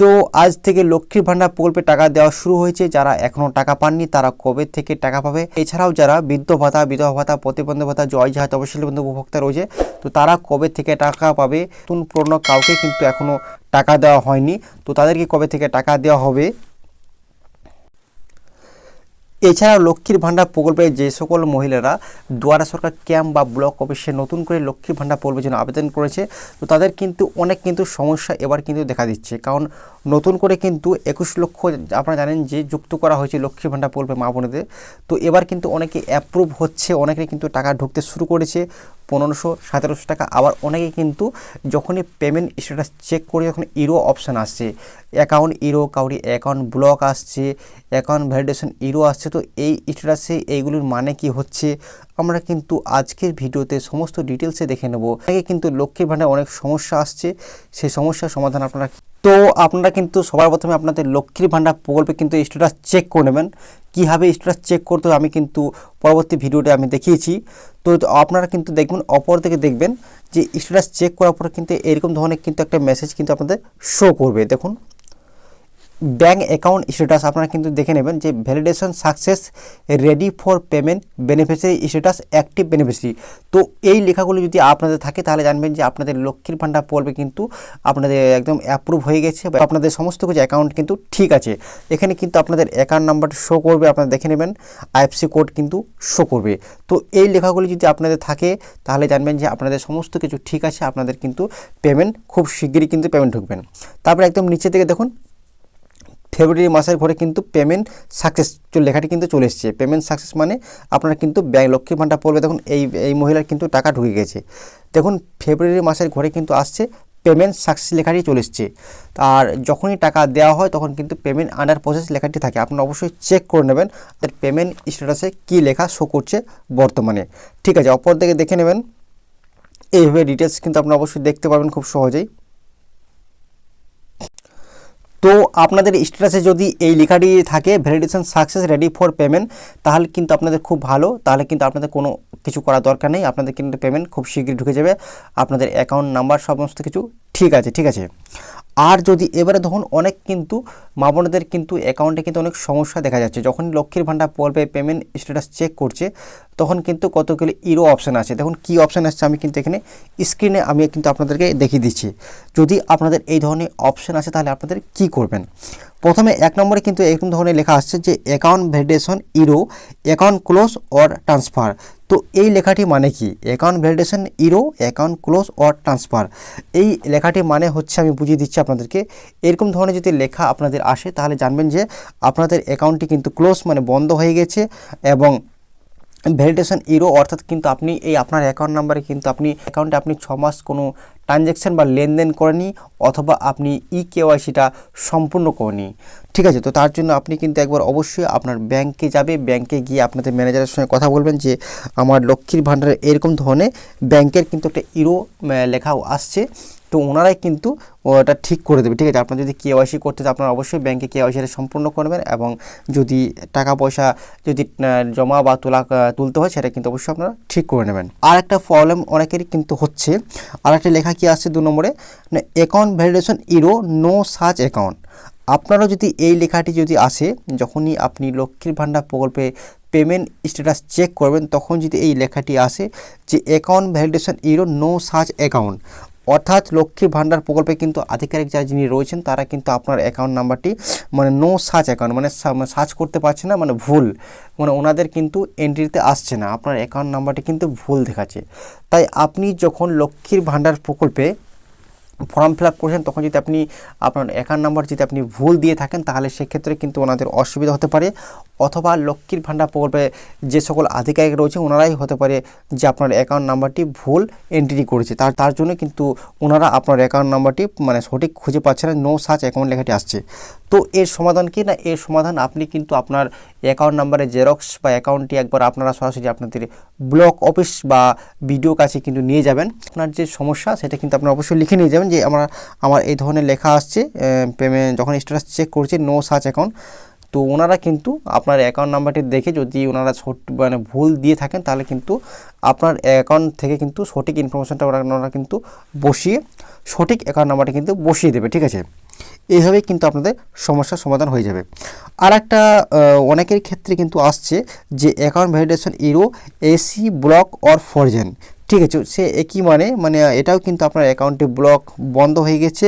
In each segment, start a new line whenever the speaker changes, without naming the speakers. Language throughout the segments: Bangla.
তো আজ থেকে লক্ষ্মীর ভান্ডার প্রকল্পে টাকা দেওয়া শুরু হয়েছে। যারা এখনও টাকা পাননি তারা কবে থেকে টাকা পাবে, এছাড়াও যারা বৃদ্ধ ভাতা, বিধবা ভাতা, প্রতিবন্ধী ভাতা, জয় জাহাজ তপশিলি বন্ধু উপভোক্তা রয়েছে, তো তারা কবে থেকে টাকা পাবে। নতুন পুরনো কাউকে কিন্তু এখনও টাকা দেওয়া হয়নি, তো তাদেরকে কবে থেকে টাকা দেওয়া হবে। এছাড়াও লক্ষ্মীর ভান্ডার প্রকল্পে যে সকল মহিলারা দুয়ারা সরকার ক্যাম্প বা ব্লক অফিসে নতুন করে লক্ষ্মীর ভান্ডার প্রকল্পের জন্য আবেদন করেছে, তো তাদের কিন্তু অনেক সমস্যা এবার কিন্তু দেখা দিচ্ছে। কারণ নতুন করে কিন্তু 21 লক্ষ আপনারা জানেন যে যুক্ত করা হয়েছে লক্ষ্মীর ভান্ডার প্রকল্পে মা বোনেদের। তো এবার কিন্তু অনেকে অ্যাপ্রুভ হচ্ছে, অনেকে কিন্তু টাকা ঢুকতে শুরু করেছে 1500-1700 টাকা। আবার অনেকে কিন্তু যখনই পেমেন্ট স্ট্যাটাস চেক করে যখন ইরো অপশান আসছে, অ্যাকাউন্ট ইরো, কাউরি অ্যাকাউন্ট ব্লক আসছে, অ্যাকাউন্ট ভ্যালিডেশন ইরো আসছে, তো এই স্ট্যাটাসে এইগুলির মানে কি হচ্ছে আমরা কিন্তু আজকের ভিডিওতে সমস্ত ডিটেলসে দেখে নেব। অনেকে কিন্তু লক্ষ্মীর ভান্ডারে অনেক সমস্যা আসছে, সেই সমস্যার সমাধান আপনারা কিন্তু সবার প্রথমে আপনাদের লক্ষ্মীর ভান্ডার প্রকল্পে কিন্তু স্ট্যাটাস চেক করে নেবেন। কীভাবে স্ট্যাটাস চেক করতে হবে আমি কিন্তু পরবর্তী ভিডিওতে আমি দেখিয়েছি। তো আপনারা কিন্তু দেখবেন, অপর থেকে দেখবেন যে স্ট্যাটাস চেক করার পর কিন্তু এরকম ধরনের কিন্তু একটা মেসেজ কিন্তু আপনাদের শো করবে। দেখুন, ব্যাঙ্ক অ্যাকাউন্ট স্ট্যাটাস আপনারা কিন্তু দেখে নেবেন যে validation success, ready for payment, beneficiary status, active beneficiary. তো এই লেখাগুলো যদি আপনাদের থাকে তাহলে জানবেন যে আপনাদের লক্ষ্মীর ভান্ডার প্রকল্পে কিন্তু আপনাদের একদম অ্যাপ্রুভ হয়ে গেছে, বা আপনাদের সমস্ত কিছু অ্যাকাউন্ট কিন্তু ঠিক আছে। এখানে কিন্তু আপনাদের অ্যাকাউন্ট নাম্বার শো করবে, আপনারা দেখে নেবেন, আইএফসি কোড কিন্তু শো করবে। তো এই লেখাগুলি যদি আপনাদের থাকে তাহলে জানবেন যে আপনাদের সমস্ত কিছু ঠিক আছে, আপনাদের কিন্তু পেমেন্ট খুব শিগগিরই কিন্তু পেমেন্ট ঢুকবেন। তারপরে একদম নিচে থেকে দেখুন, ফেব্রুয়ারি মাসের ঘরে কিন্তু পেমেন্ট সাকসেস লেখাটি কিন্তু চলে এসেছে। পেমেন্ট সাকসেস মানে আপনারা কিন্তু ব্যাঙ্ক লক্ষ্মীর ভান্ডার পড়বে। দেখুন এই মহিলার কিন্তু টাকা ঢুকে গেছে। দেখুন ফেব্রুয়ারি মাসের ঘরে কিন্তু আসছে পেমেন্ট সাকসেস লেখাটি চলে এসছে। আর যখনই টাকা দেওয়া হয় তখন কিন্তু পেমেন্ট আন্ডার প্রসেস লেখাটি থাকে। আপনারা অবশ্যই চেক করে নেবেন পেমেন্ট স্ট্যাটাসে কী লেখা শো করছে বর্তমানে। ঠিক আছে, অপর দিকে দেখে নেবেন, এইভাবে ডিটেলস কিন্তু আপনারা অবশ্যই দেখতে পাবেন খুব সহজেই। তো আপনাদের স্ট্যাটাসে যদি এই লেখাটি থাকে validation success, ready for payment, তাহলে কিন্তু আপনাদের খুব ভালো, তাহলে কিন্তু আপনাদের কোনো কিছু করার দরকার নেই, আপনাদের কিন্তু পেমেন্ট খুব শীঘ্রই ঢুকে যাবে। আপনাদের অ্যাকাউন্ট নাম্বার সমস্ত কিছু ঠিক আছে। আর যদি এবারে ধরুন অনেক কিন্তু মা বোনদের কিন্তু অ্যাকাউন্টে কিন্তু অনেক সমস্যা দেখা যাচ্ছে, যখন লক্ষ্মীর ভান্ডার প্রকল্পে পেমেন্ট স্ট্যাটাস চেক করছে তখন কিন্তু কতগুলি ইরো অপশান আছে। দেখুন কী অপশান আসছে আমি কিন্তু এখানে স্ক্রিনে আমি কিন্তু আপনাদেরকে দেখিয়ে দিচ্ছি। যদি আপনাদের এই ধরনের অপশান আছে তাহলে আপনাদের কি করবেন। প্রথমে 1 নম্বরে কিন্তু এরকম ধরনের লেখা আসছে যে account validation error, account close or transfer. তো এই লেখাটি মানে কি? Account validation error, account close or transfer. এই লেখাটি মানে হচ্ছে, আমি বুঝিয়ে দিচ্ছি আপনাদেরকে, এরকম ধরনের যদি লেখা আপনাদের আসে তাহলে জানবেন যে আপনাদের অ্যাকাউন্টটি কিন্তু ক্লোজ মানে বন্ধ হয়ে গেছে, এবং ভ্যালিডেশন ইরো অর্থাৎ কিন্তু আপনি এই আপনার অ্যাকাউন্ট নাম্বারে কিন্তু অ্যাকাউন্টে আপনি 6 মাস কোনো ট্রানজ্যাকশান বা লেনদেন করেনি, অথবা আপনি কেওয়াইসিটা সম্পূর্ণ করেনি। ঠিক আছে, তো তার জন্য আপনি কিন্তু একবার অবশ্যই আপনার ব্যাংকে যাবে, ব্যাংকে গিয়ে আপনাদের ম্যানেজারের সঙ্গে কথা বলবেন যে আমার লক্ষ্মীর ভান্ডারে এরকম ধরনের ব্যাংকের কিন্তু একটা ইরো লেখাও আসছে, তো ওনারাই কিন্তু ওটা ঠিক করে দেবে। ঠিক আছে, আপনার যদি কেওয়াইসি করতে চান আপনারা অবশ্যই ব্যাংকে কেওয়াইসিটা সম্পূর্ণ করবেন, এবং যদি টাকা পয়সা যদি জমা বা তুলতে হয় সেটা কিন্তু অবশ্যই আপনারা ঠিক করে নেবেন। আর একটা প্রবলেম অনেকেরই কিন্তু হচ্ছে, আর একটা লেখা কি আসছে 2 নম্বরে, account validation error, no such account. আপনারও যদি এই লেখাটি যদি আসে, যখনই আপনি লক্ষ্মীর ভান্ডার প্রকল্পে পেমেন্ট স্ট্যাটাস চেক করবেন তখন যদি এই লেখাটি আসে যে account validation error, no such account, অর্থাৎ লক্ষ্মীর ভান্ডার প্রকল্পে কিন্তু আধিকারিক যারা যিনি রয়েছেন তারা কিন্তু আপনার অ্যাকাউন্ট নাম্বারটি মানে নো সার্চ অ্যাকাউন্ট মানে সার্চ করতে পারছে না, মানে ভুল, মানে ওনাদের কিন্তু এন্ট্রিতে আসছে না, আপনার অ্যাকাউন্ট নাম্বারটি কিন্তু ভুল দেখাচ্ছে। তাই আপনি যখন লক্ষ্মীর ভান্ডার প্রকল্পে ফর্ম ফিল আপ করেছেন তখন যদি আপনি আপনার অ্যাকাউন্ট নাম্বার যদি আপনি ভুল দিয়ে থাকেন তাহলে সেক্ষেত্রে কিন্তু ওনাদের অসুবিধা হতে পারে, অথবা লক্ষ্মীর ভান্ডার প্রকল্পে যে সকল আধিকারিক রয়েছে ওনারাই হতে পারে যে আপনার অ্যাকাউন্ট নাম্বারটি ভুল এন্ট্রি করেছে, তার জন্য কিন্তু ওনারা আপনার অ্যাকাউন্ট নাম্বারটি মানে সঠিক খুঁজে পাচ্ছে না, নো সার্চ অ্যাকাউন্ট লেখাটি আসছে। তো এর সমাধান কি না, এর সমাধান আপনি কিন্তু আপনার অ্যাকাউন্ট নাম্বারের জেরক্স বা অ্যাকাউন্টটি একবার আপনারা সরাসরি আপনাদের ব্লক অফিস বা বিডিও কাছে কিন্তু নিয়ে যাবেন। আপনার যে সমস্যা সেটা কিন্তু আপনারা অবশ্যই লিখে নিয়ে যাবেন যে আমার এই ধরনের লেখা আসছে, পেমেন্ট যখন স্ট্যাটাস চেক করছে নো সার্চ অ্যাকাউন্ট। তো ওনারা কিন্তু আপনার অ্যাকাউন্ট নাম্বারটি দেখে যদি ওনারা মানে ভুল দিয়ে থাকেন তাহলে কিন্তু আপনার অ্যাকাউন্ট থেকে কিন্তু সঠিক ইনফরমেশনটা ওনারা কিন্তু বসিয়ে সঠিক অ্যাকাউন্ট নাম্বারটি কিন্তু বসিয়ে দেবে। ঠিক আছে, এইভাবেই কিন্তু আপনাদের সমস্যার সমাধান হয়ে যাবে। আর একটা অনেকের ক্ষেত্রে কিন্তু আসছে যে account validation error AC block or ফরজেন, ঠিক আছে, সে একই মানে এটাও কিন্তু আপনার অ্যাকাউন্টে ব্লক বন্ধ হয়ে গেছে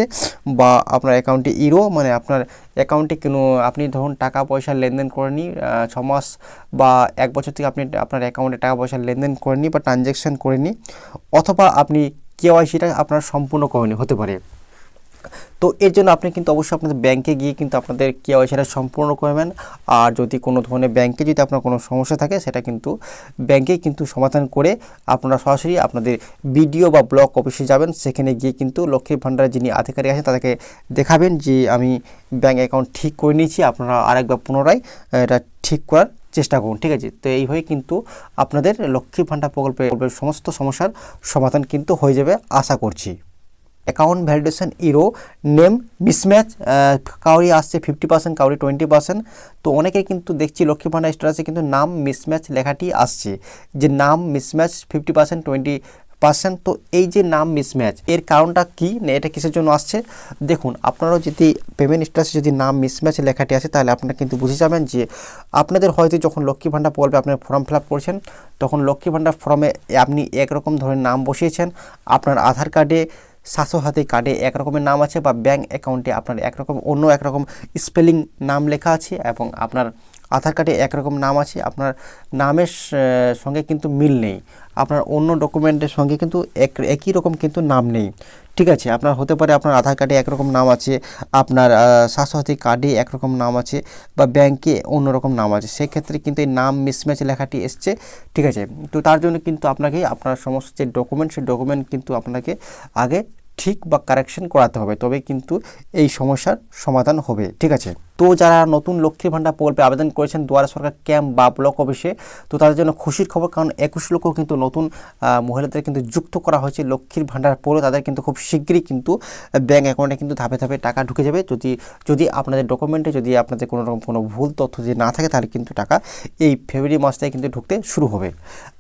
বা আপনার অ্যাকাউন্টে ইরো মানে আপনার অ্যাকাউন্টে কোনো আপনি ধরুন টাকা পয়সা লেনদেন করেনি 6 মাস বা 1 বছর থেকে আপনি আপনার অ্যাকাউন্টে টাকা পয়সা লেনদেন করেনি বা ট্রানজ্যাকশান করেনি, অথবা আপনি কেওয়াইসিটা আপনার সম্পূর্ণ করেনি হতে পারে। তো এর জন্য আপনি কিন্তু অবশ্যই আপনাদের ব্যাংকে গিয়ে কিন্তু আপনাদের কেওয়াইসিটা সম্পূর্ণ করবেন। আর যদি কোনো ধরনের ব্যাংকে যদি আপনার কোনো সমস্যা থাকে সেটা কিন্তু ব্যাংকেই কিন্তু সমাধান করে আপনারা সরাসরি আপনাদের বিডিও বা ব্লক অফিসে যাবেন, সেখানে গিয়ে কিন্তু লক্ষ্মীর ভাণ্ডারের যিনি আধিকারিক আছেন তাদেরকে দেখাবেন যে আমি ব্যাংক অ্যাকাউন্ট ঠিক করে নিয়েছি, আপনারা আরেকবার পুনরায় এটা ঠিক করার চেষ্টা করুন, ঠিক আছে। তো এইভাবে কিন্তু আপনাদের লক্ষ্মী ভাণ্ডার প্রকল্পের সমস্ত সমস্যার সমাধান কিন্তু হয়ে যাবে আশা করছি। Account validation error name mismatch, কাউরি আসছে 50%, কাউরি 20%। তো অনেকেই কিন্তু দেখছি লক্ষ্মী ভাণ্ডার স্ট্যাটাসে কিন্তু নাম মিসম্যাচ লেখাটি আসছে, যে নাম মিসম্যাচ 50%, 20%। তো এই যে নাম মিসম্যাচ এর কারণটা কি না, এটা কিসের জন্য আসছে দেখুন। আপনারাও যদি পেমেন্ট স্ট্যাটাসে যদি নাম মিসম্যাচ লেখাটি আসে তাহলে আপনারা কিন্তু বুঝে যাবেন যে আপনাদের হয়তো যখন লক্ষ্মী ভাণ্ডার প্রকল্পে আপনার ফর্ম ফিল আপ করছেন তখন লক্ষ্মী ভাণ্ডার ফর্মে আপনি একরকম ধরনের নাম বসিয়েছেন, আপনার আধার কার্ডে স্বাস্থ্যসাথী কার্ডে এক রকমের নাম আছে বা ব্যাঙ্ক অ্যাকাউন্টে আপনার একরকম অন্য একরকম স্পেলিং নাম লেখা আছে এবং আপনার আধার কার্ডে একরকম নাম আছে, আপনার নামের সঙ্গে কিন্তু মিল নেই, আপনার অন্য ডকুমেন্টের সঙ্গে কিন্তু একই রকম কিন্তু নাম নেই, ঠিক আছে। আপনার হতে পারে আপনার আধার কার্ডে একরকম নাম আছে, আপনার স্বাস্থ্যসাথী কার্ডে একরকম নাম আছে বা ব্যাংকে অন্যরকম নাম আছে, সেক্ষেত্রে কিন্তু এই নাম মিসম্যাচ লেখাটি এসছে, ঠিক আছে। তো তার জন্য কিন্তু আপনাকে আপনার সমস্ত যে ডকুমেন্ট সেই ডকুমেন্ট কিন্তু আপনাকে আগে ঠিক বা কারেকশন করাতে হবে, তবে কিন্তু এই সমস্যার সমাধান হবে, ঠিক আছে। তো যারা নতুন লক্ষ্মী ভাণ্ডার প্রকল্পে আবেদন করেছেন দুয়ারে সরকার ক্যাম্প বা ব্লক অফিসে, তো তাদের জন্য খুশির খবর, কারণ 21 লক্ষ কিন্তু নতুন মহিলাদের কিন্তু যুক্ত করা হয়েছে লক্ষ্মীর ভাণ্ডার প্রকল্পে। তাদের কিন্তু খুব শীঘ্রই কিন্তু ব্যাঙ্ক অ্যাকাউন্টে কিন্তু ধাপে ধাপে টাকা ঢুকে যাবে, যদি আপনাদের ডকুমেন্টে যদি আপনাদের কোনো রকম কোনো ভুল তথ্য যদি না থাকে তাহলে কিন্তু টাকা এই ফেব্রুয়ারি মাস থেকে কিন্তু ঢুকতে শুরু হবে।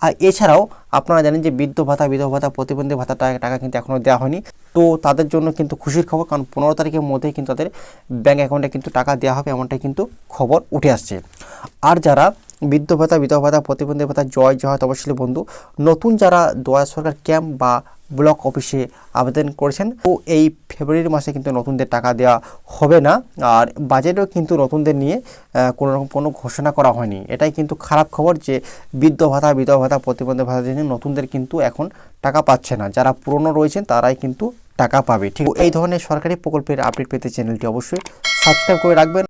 আর এছাড়াও আপনারা জানেন যে বৃদ্ধ ভাতা, বিধবা ভাতা, প্রতিবন্ধী ভাতা টাকা কিন্তু এখনও দেওয়া হয়নি। তো তাদের জন্য কিন্তু খুশির খবর, কারণ 15 তারিখের মধ্যেই কিন্তু তাদের ব্যাঙ্ক অ্যাকাউন্টে কিন্তু টাকা দেওয়া হবে, এমনটাই কিন্তু খবর উঠে আসছে। আর যারা বৃদ্ধ ভাতা, বিধবা ভাতা, প্রতিবন্ধী ভাতা জয় তপশিলি বন্ধু নতুন যারা দুয়ারে সরকার ক্যাম্প বা ব্লক অফিসে আবেদন করেছেন, তো এই ফেব্রুয়ারি মাসে কিন্তু নতুনদের টাকা দেওয়া হবে না। আর বাজেটেও কিন্তু নতুনদের নিয়ে কোনো রকম কোনো ঘোষণা করা হয়নি। এটাই কিন্তু খারাপ খবর যে বৃদ্ধ ভাতা, বিধবা ভাতা, প্রতিবন্ধী ভাতার জন্য নতুনদের কিন্তু এখন টাকা পাচ্ছে না, যারা পুরনো রয়েছেন তারাই কিন্তু টাকা পাবে, ঠিক। এই ধরনের সরকারি প্রকল্পের আপডেট পেতে চ্যানেলটি অবশ্যই সাবস্ক্রাইব করে রাখবেন।